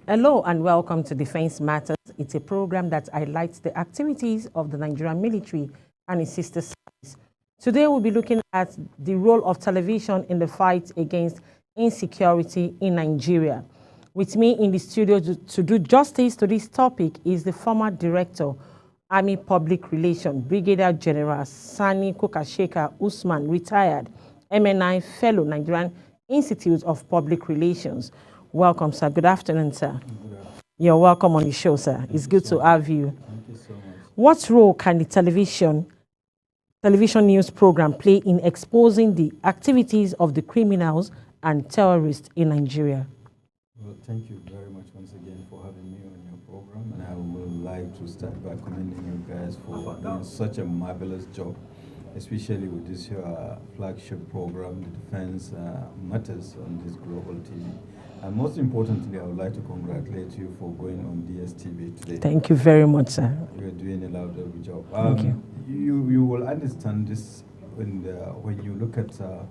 Hello and welcome to Defense Matters. It's a program that highlights the activities of the Nigerian military and its sister service. Today we'll be looking at the role of television in the fight against insecurity in Nigeria. With me in the studio to do justice to this topic is the former director, Army Public Relations, Brigadier General Sani Kokasheka Usman, retired MNI Fellow, Nigerian Institute of Public Relations. Welcome, sir. Good afternoon, sir. Good afternoon. You're welcome on the show, sir. It's good to have you. Thank you so much. What role can the television news program play in exposing the activities of the criminals and terrorists in Nigeria? Well, thank you very much once again for having me on your program, and I would like to start by commending you guys for doing such a marvelous job, especially with this flagship program, the Defense Matters, on this global TV. And most importantly, I would like to congratulate you for going on DSTV today. Thank you very much, sir. You're doing a lovely job. Thank you. You will understand this when you look at the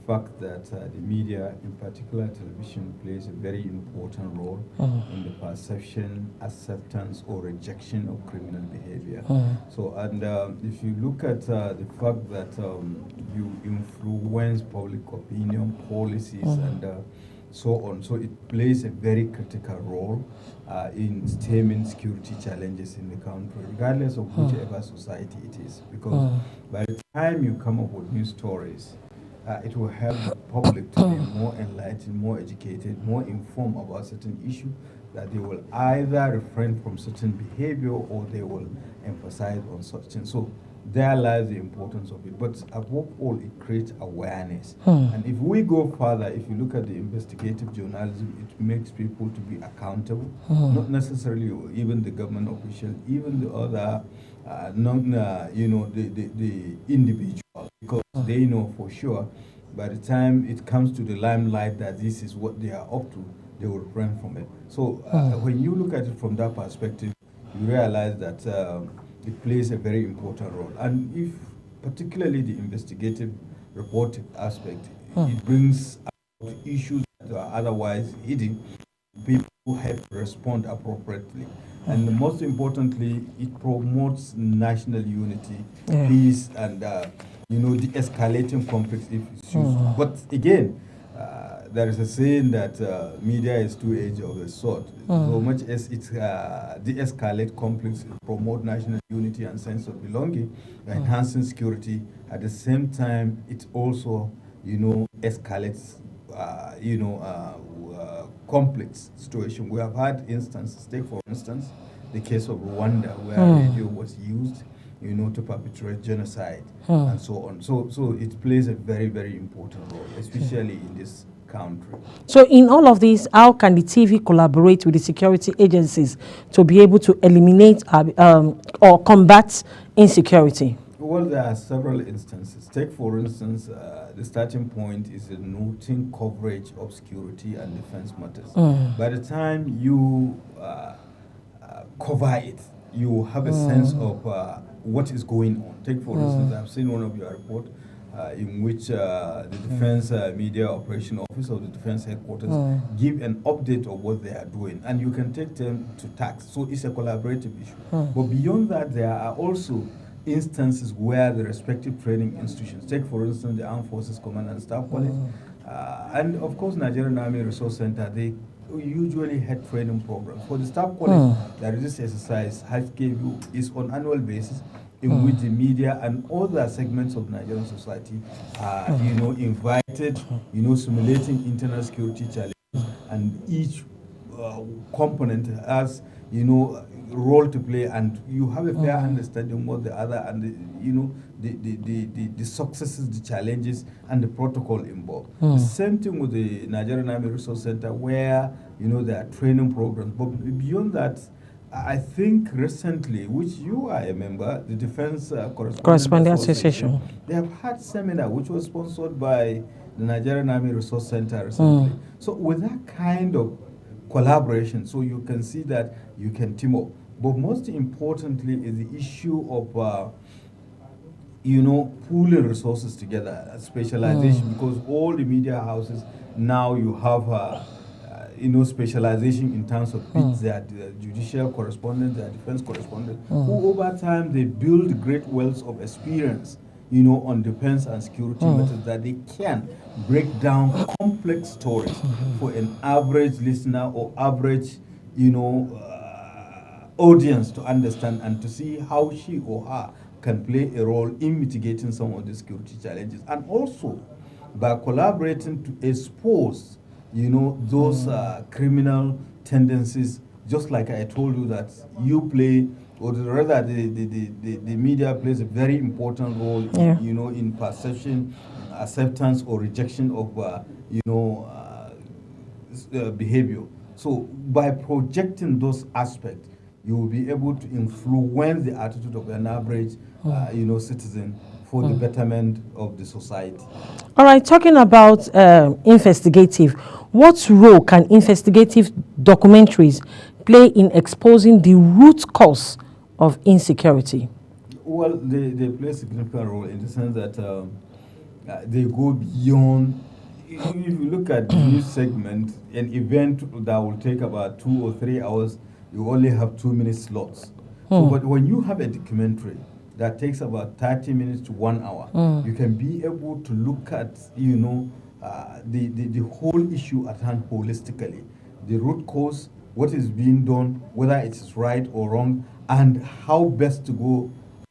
fact that the media, in particular television, plays a very important role in the perception, acceptance, or rejection of criminal behavior. So, and if you look at the fact that you influence public opinion, policies, and so on. So it plays a very critical role in stemming security challenges in the country, regardless of whichever society it is. Because by the time you come up with new stories, it will help the public to be more enlightened, more educated, more informed about certain issues, that they will either refrain from certain behavior or they will emphasize on such things. So there lies the importance of it. But above all, it creates awareness. And if we go further, if you look at the investigative journalism, it makes people to be accountable, not necessarily even the government official, even the other, the individual, because they know for sure by the time it comes to the limelight that this is what they are up to, they will refrain from it. So when you look at it from that perspective, you realize that it plays a very important role. And if particularly the investigative reporting aspect, it brings out issues that are otherwise hidden, people have to respond appropriately. And most importantly, it promotes national unity, peace, and de-escalating conflicts if it's used. But again, there is a saying that media is two-edged of a sword. So much as it de-escalate conflicts, it promote national unity and sense of belonging, enhancing security. At the same time, it also, escalates, complex situation. We have had instances. Take for instance the case of Rwanda, where radio was used, to perpetrate genocide and so on. So it plays a very, very important role, especially in this country. So in all of this, how can the TV collaborate with the security agencies to be able to eliminate or combat insecurity? Well, there are several instances. Take, for instance, the starting point is the routine coverage of security and defense matters. By the time you cover it, you have a sense of what is going on. Take, for instance, I've seen one of your reports in which the Defense Media Operation Office of the Defense Headquarters give an update of what they are doing, and you can take them to task. So it's a collaborative issue. But beyond that, there are also instances where the respective training institutions, take for instance the Armed Forces Command and Staff College, and of course Nigerian Army Resource Center, they usually had training programs. For the Staff College, there is this exercise, HKU, is on annual basis, in which the media and other segments of Nigerian society are, invited, simulating internal security challenges, and each component has, role to play, and you have a fair understanding what the other and the successes, the challenges, and the protocol involved. The same thing with the Nigerian Army Resource Center, where there are training programs. But beyond that, I think recently, which you are a member, the Defense Correspondent Association, they have had seminar which was sponsored by the Nigerian Army Resource Center recently. So with that kind of collaboration, so you can see that you can team up. But most importantly is the issue of pooling resources together, specialization, because all the media houses now you have specialization in terms of bits. They are the judicial correspondents, they are defense correspondents, who over time they build great wealth of experience, on defense and security matters, that they can break down complex stories for an average listener or average, audience to understand and to see how she or her can play a role in mitigating some of the security challenges, and also by collaborating to expose, those criminal tendencies, just like I told you that you play, or rather the media plays a very important role in perception, acceptance or rejection of behavior. So by projecting those aspects, you will be able to influence the attitude of an average citizen for the betterment of the society. All right, talking about investigative, what role can investigative documentaries play in exposing the root cause of insecurity? Well, they play a significant role in the sense that they go beyond. If you look at the news segment, an event that will take about 2 or 3 hours, you only have 2-minute slots. So, but when you have a documentary that takes about 30 minutes to 1 hour, you can be able to look at, the whole issue at hand holistically. The root cause, what is being done, whether it is right or wrong, and how best to go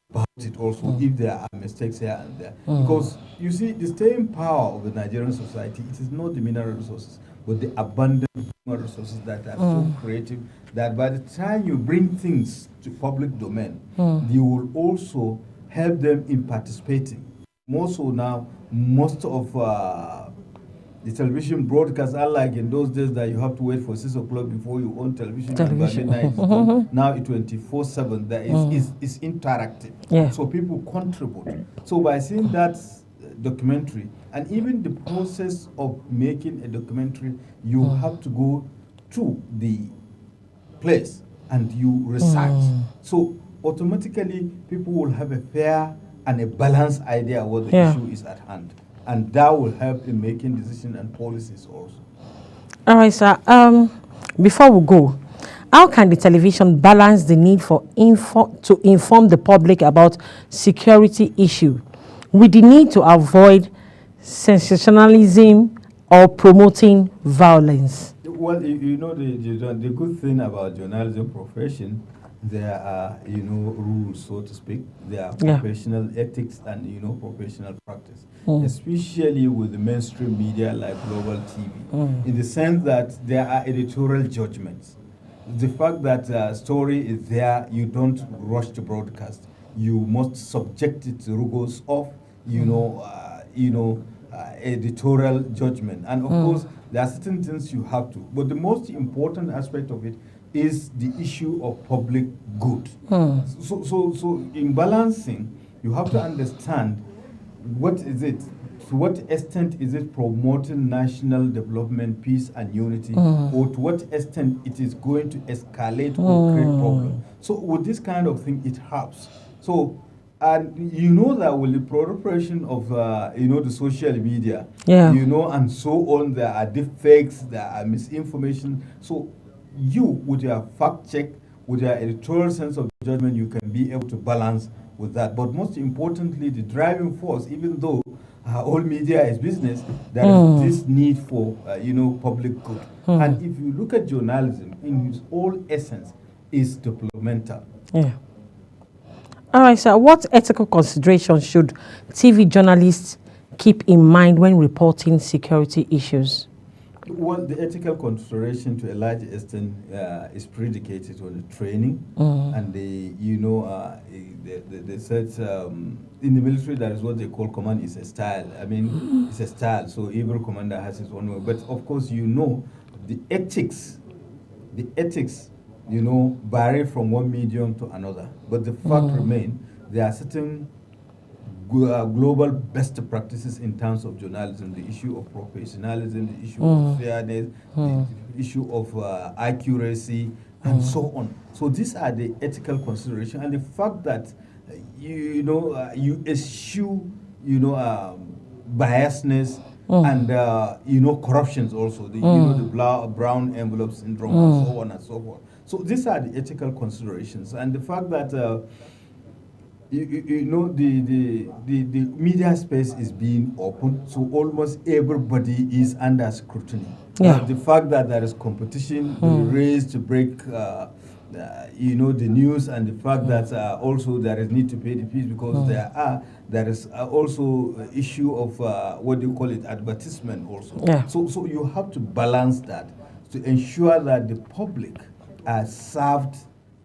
about it also, if there are mistakes here and there. Because, you see, the staying power of the Nigerian society, it is not the mineral resources, but the abundant human resources that are so creative that by the time you bring things to public domain, you will also help them in participating. More so now, most of the television broadcasts are like in those days that you have to wait for 6 o'clock before you own television. And by midnight it's done. Now it's 24/7. That is interactive. Yeah. So people contribute. So by seeing that documentary, and even the process of making a documentary, you have to go to the place and you research. So automatically people will have a fair and a balanced idea of what the issue is at hand. And that will help in making decisions and policies also. All right, sir. Before we go, how can the television balance the need for to inform the public about security issue with the need to avoid sensationalism or promoting violence? Well, the good thing about journalism profession, there are rules, so to speak. There are professional ethics and professional practice, especially with the mainstream media like global TV, in the sense that there are editorial judgments. The fact that story is there, you don't rush to broadcast. You must subject it to rigors of editorial judgment, and of course there are certain things you have to. But the most important aspect of it is the issue of public good. So in balancing, you have to understand what is it, to what extent is it promoting national development, peace and unity, or to what extent it is going to escalate or create problems. So with this kind of thing, it helps. So, and that with the proliferation of the social media, and so on, there are deep fakes, there are misinformation. So you, with your fact check, with your editorial sense of judgment, you can be able to balance with that. But most importantly, the driving force, even though all media is business, there is this need for public good. And if you look at journalism in its whole essence, is developmental. All right, sir. What ethical considerations should TV journalists keep in mind when reporting security issues? Well, the ethical consideration to a large extent is predicated on the training, and they said in the military that is what they call command is a style. I mean, it's a style. So every commander has his own way. But of course, the ethics, vary from one medium to another. But the fact remains, there are certain global best practices in terms of journalism, the issue of professionalism, the issue of fairness, the issue of accuracy, and so on. So these are the ethical considerations, and the fact that you eschew biasness, and you know, corruptions also, the, you know, the brown envelope syndrome, and so on and so forth. So these are the ethical considerations, and the fact that you know, the media space is being open, so almost everybody is under scrutiny. The fact that there is competition, the race to break you know, the news, and the fact that also there is need to pay the fees, because there is also issue of what do you call it, advertisement also. So you have to balance that to ensure that the public are served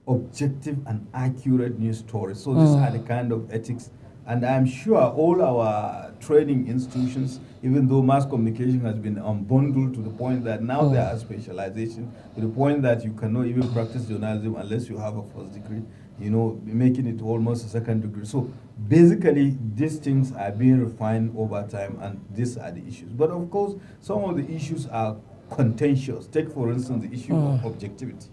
objective and accurate news stories. So these are the kind of ethics, and I'm sure all our training institutions, even though mass communication has been unbundled to the point that now there are specialization, to the point that you cannot even practice journalism unless you have a first degree, you know, making it almost a second degree. So basically, these things are being refined over time, and these are the issues. But of course, some of the issues are contentious. Take, for instance, the issue of objectivity.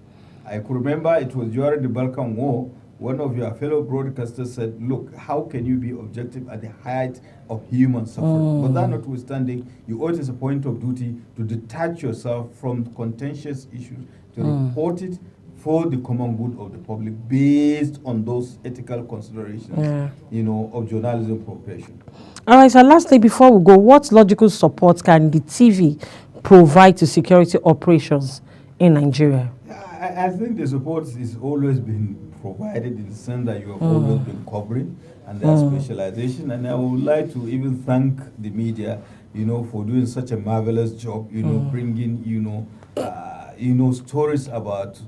I could remember it was during the Balkan War, one of your fellow broadcasters said, look, how can you be objective at the height of human suffering? But that notwithstanding, you owe it as a point of duty to detach yourself from contentious issues, to report it for the common good of the public based on those ethical considerations, you know, of journalism profession. All right, so lastly, before we go, what logical support can the TV provide to security operations in Nigeria? I think the support is always been provided, in the sense that you have always been covering, and their specialization. And I would like to even thank the media, you know, for doing such a marvelous job, you know, bringing, you know, stories about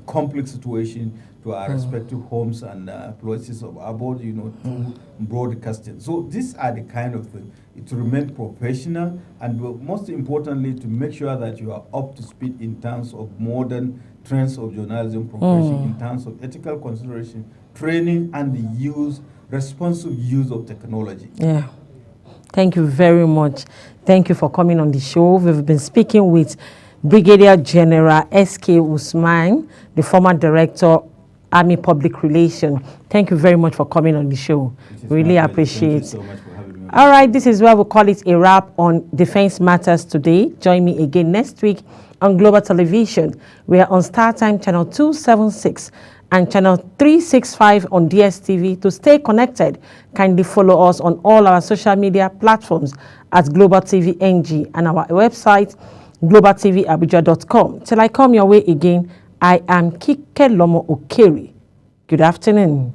complex situation to our respective homes and places of abode, you know, through broadcasting. So these are the kind of things. To remain professional, and most importantly, to make sure that you are up to speed in terms of modern trends of journalism profession, in terms of ethical consideration, training, and the responsive use of technology. Yeah. Thank you very much. Thank you for coming on the show. We've been speaking with Brigadier General S.K. Usman, the former director, Army Public Relations. Thank you very much for coming on the show. Really appreciate it. Thank you so much for having me. All right, this is where we call it a wrap on Defense Matters today. Join me again next week on Global Television. We are on StarTime channel 276 and channel 365 on DSTV. To stay connected, kindly follow us on all our social media platforms at Global TV NG and our website, globaltvabuja.com. Till I come your way again, I am Kike Lomo Okeri. Good afternoon.